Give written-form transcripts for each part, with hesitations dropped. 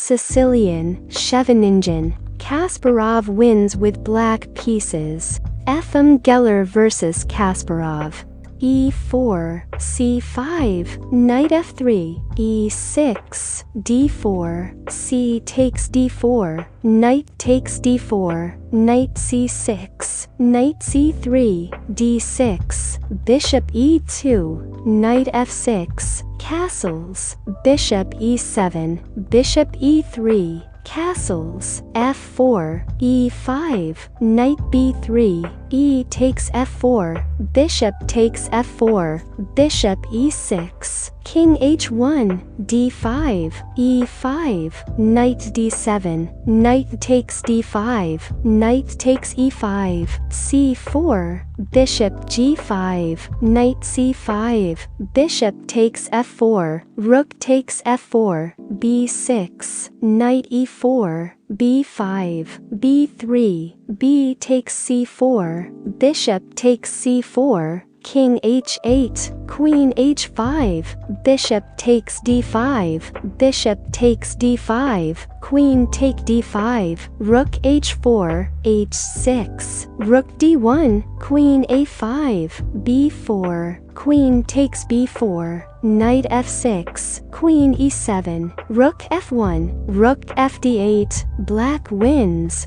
Sicilian, Scheveningen, Kasparov wins with black pieces. Efim Geller vs Kasparov. e4, c5, knight f3, e6, d4, c takes d4, knight takes d4, knight c6, knight c3, d6, bishop e2, knight f6, castles, bishop e7, bishop e3, castles, f4, e5, knight b3, e takes f4, bishop takes f4, bishop e6, king h1, d5, e5, knight d7, knight takes d5, knight takes e5, c4, bishop g5, knight c5, bishop takes f4, rook takes f4, b6, knight e4, b5, b3, b takes c4, bishop takes c4, king h8, queen h5, bishop takes d5, bishop takes d5, queen take d5, rook h4, h6, rook d1, queen a5, b4, queen takes b4, knight f6, queen e7, rook f1, rook fd8, black wins.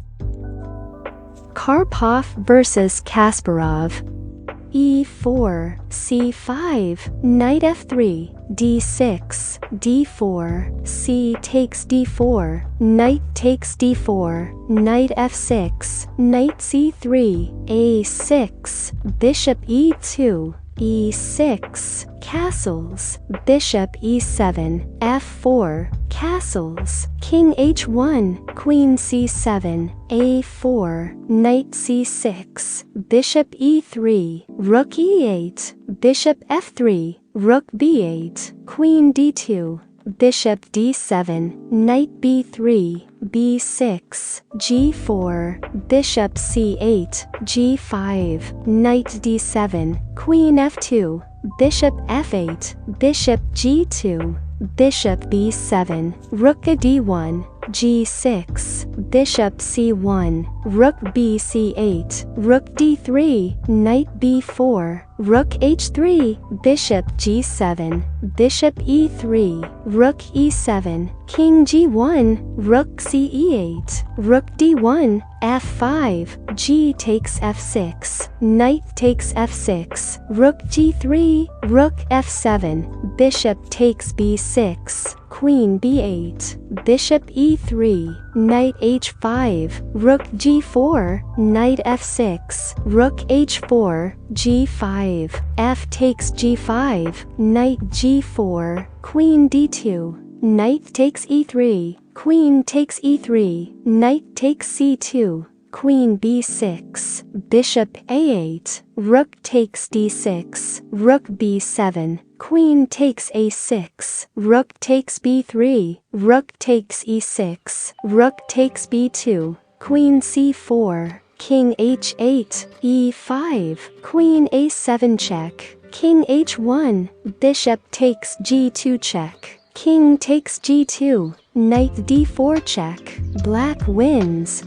Karpov vs Kasparov. e4, c5, knight f3, d6, d4, c takes d4, knight takes d4, knight f6, knight c3, a6, bishop e2, e6, castles, bishop e7, f4, castles, king h1, queen c7, a4, knight c6, bishop e3, rook e8, bishop f3, rook b8, queen d2, bishop d7, knight b3, b6, g4, bishop c8, g5, knight d7, queen f2, bishop f8, bishop g2, bishop b7, rook a d1, g6, bishop c1, rook b c8, rook d3, knight b4, rook h3, bishop g7, bishop e3, rook e7, king g1, rook c8, rook d1, f5, g takes f6, knight takes f6, rook g3, rook f7, bishop takes b6, queen b8, bishop e3, knight h5, rook g4, knight f6, rook h4, g5, f takes g5, knight g4, queen d2, knight takes e3, queen takes e3, knight takes c2, queen b6, bishop a8, rook takes d6, rook b7, queen takes a6, rook takes b3, rook takes e6, rook takes b2, queen c4, king h8, e5, queen a7 check, king h1, bishop takes g2 check, king takes g2, knight d4 check, black wins.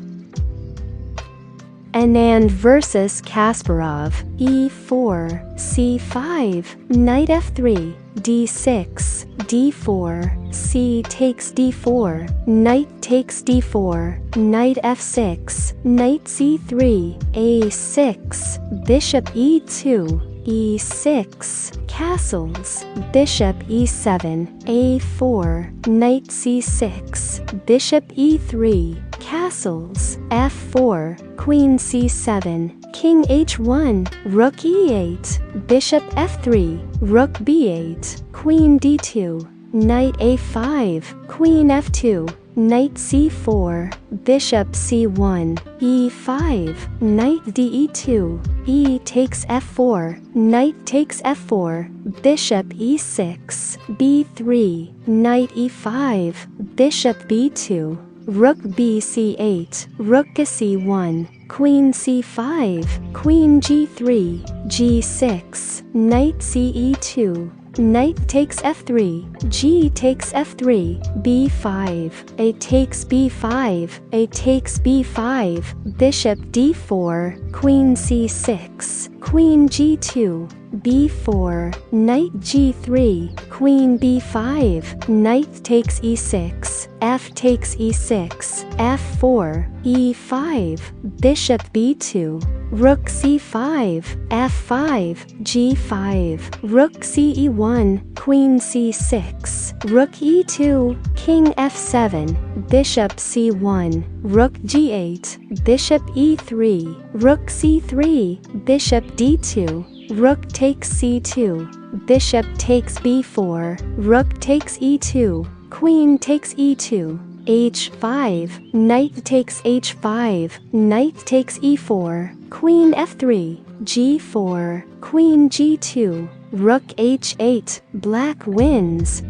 Anand vs Kasparov. e4, c5, knight f3, d6, d4, c takes d4, knight takes d4, knight f6, knight c3, a6, bishop e2, e6, castles, bishop e7, a4, knight c6, bishop e3, castles, f4, queen c7, king h1, rook e8, bishop f3, rook b8, queen d2, knight a5, queen f2, knight c4, bishop c1, e5, knight de2, e takes f4, knight takes f4, bishop e6, b3, knight e5, bishop b2, rook b c8, rook c1, queen c5, queen g3, g6, knight ce2, knight takes f3, g takes f3, b5, a takes b5, a takes b5, bishop d4, queen c6, queen g2, b4, knight g3, queen b5, knight takes e6, f takes e6, f4, e5, bishop b2, rook c5, f5, g5, rook ce1, queen c6, rook e2, king f7, bishop c1, rook g8, bishop e3, rook c3, bishop d2, rook takes c2, bishop takes b4, rook takes e2, queen takes e2, h5, knight takes h5, knight takes e4, queen f3, g4, queen g2, rook h8, black wins.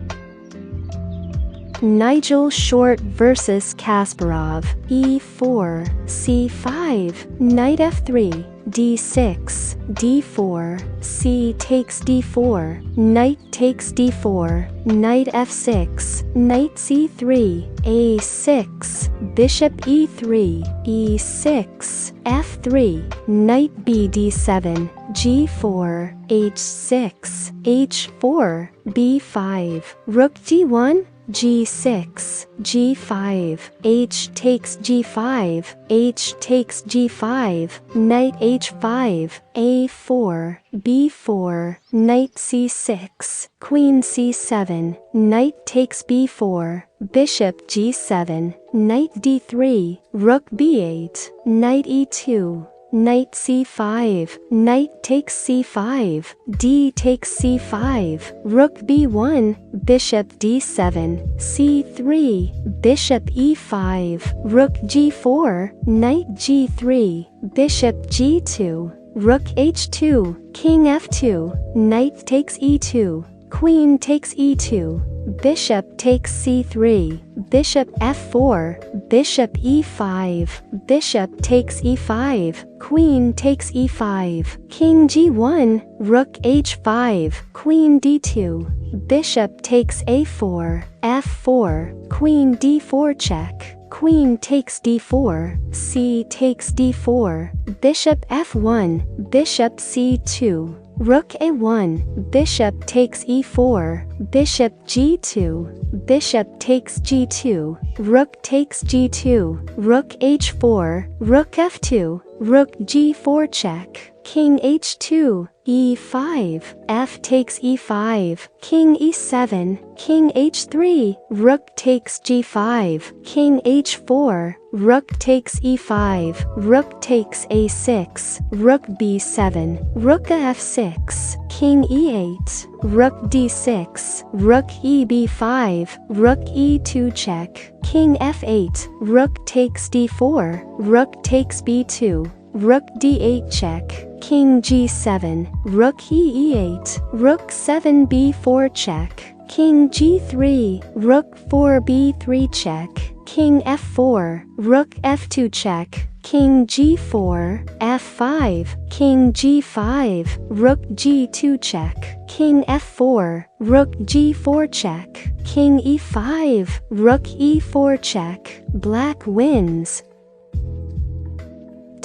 Nigel Short vs Kasparov, e4, c5, knight f3, d6, d4, c takes d4, knight takes d4, knight f6, knight c3, a6, bishop e3, e6, f3, knight b d7, g4, h6, h4, b5, rook d1, g6, g5, h takes g5, h takes g5, knight h5, a4, b4, knight c6, queen c7, knight takes b4, bishop g7, knight d3, rook b8, knight e2, knight c5, knight takes c5, d takes c5, rook b1, bishop d7, c3, bishop e5, rook g4, knight g3, bishop g2, rook h2, king f2, knight takes e2, queen takes e2, bishop takes c3, bishop f4, bishop e5, bishop takes e5, queen takes e5, king g1, rook h5, queen d2, bishop takes a4, f4, queen d4 check, queen takes d4, c takes d4, bishop f1, bishop c2, rook a1, bishop takes e4, bishop g2, bishop takes g2, rook takes g2, rook h4, rook f2, rook g4 check, king h2, e5, f takes e5, king e7, king h3, rook takes g5, king h4, rook takes e5, rook takes a6, rook b7, rook f6, king e8, rook d6, rook eb5, rook e2 check, king f8, rook takes d4, rook takes b2, rook d8 check, king g7, rook e8, rook 7 b4 check, king g3, rook 4 b3 check, king f4, rook f2 check, king g4, f5, king g5, rook g2 check, king f4, rook g4 check, king e5, rook e4 check, black wins.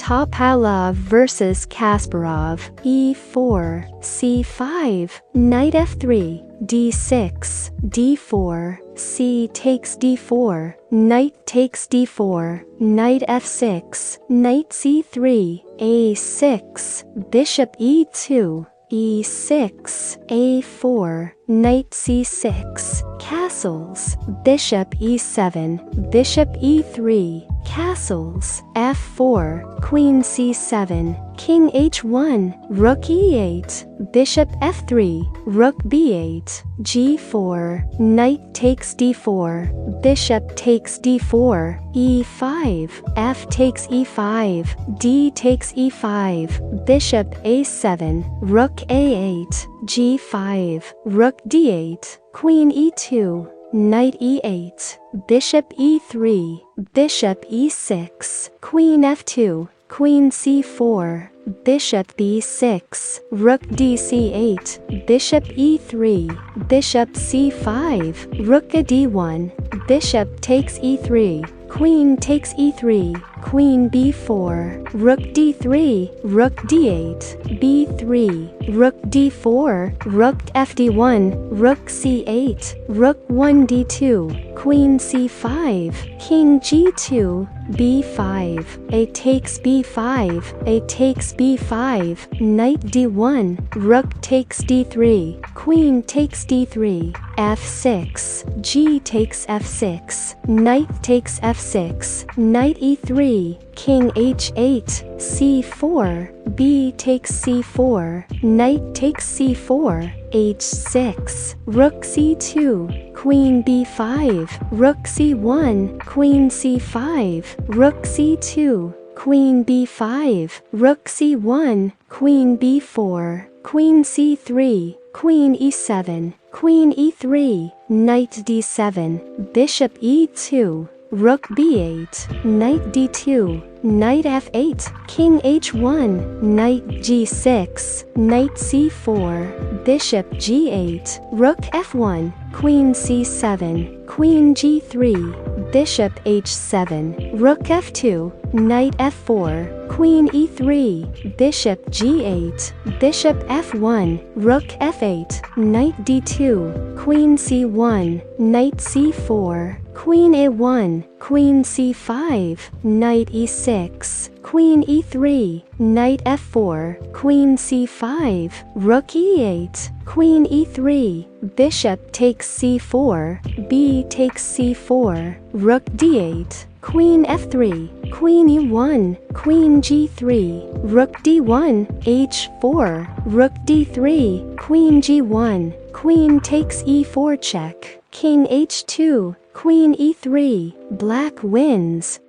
Topalov vs Kasparov, e4, c5, knight f3, d6, d4, c takes d4, knight takes d4, knight f6, knight c3, a6, bishop e2, e6, a4, knight c6, castles, bishop e7, bishop e3, castles, f4, queen c7, king h1, rook e8, bishop f3, rook b8, g4, knight takes d4, bishop takes d4, e5, f takes e5, d takes e5, bishop a7, rook a8, g5, rook d8, queen e2, knight e8, bishop e3, bishop e6, queen f2, queen c4, bishop b6, rook dc8, bishop e3, bishop c5, rook a d1, bishop takes e3, queen takes e3, queen b4, rook d3, rook d8, b3, rook d4, rook fd1, rook c8, rook 1 d2, queen c5, king g2, b5, a takes b5, a takes b5, knight d1, rook takes d3, queen takes d3, f6, g takes f6, knight takes f6, knight e3, king h8, c4, b takes c4, knight takes c4, h6, rook c2, queen b5, rook c1, queen c5, rook c2, queen b5, rook c1, queen b4, queen c3, queen e7, queen e3, knight d7, bishop e2, rook b8, knight d2, knight f8, king h1, knight g6, knight c4, bishop g8, rook f1, queen c7, queen g3, bishop h7, rook f2, knight f4, queen e3, bishop g8, bishop f1, rook f8, knight d2, queen c1, knight c4, queen a1, queen c5, knight e6, queen e3, knight f4, queen c5, rook e8, queen e3, bishop takes c4, b takes c4, rook d8, queen f3, queen e1, queen g3, rook d1, h4, rook d3, queen g1, queen takes e4 check, king h2, queen e3, black wins.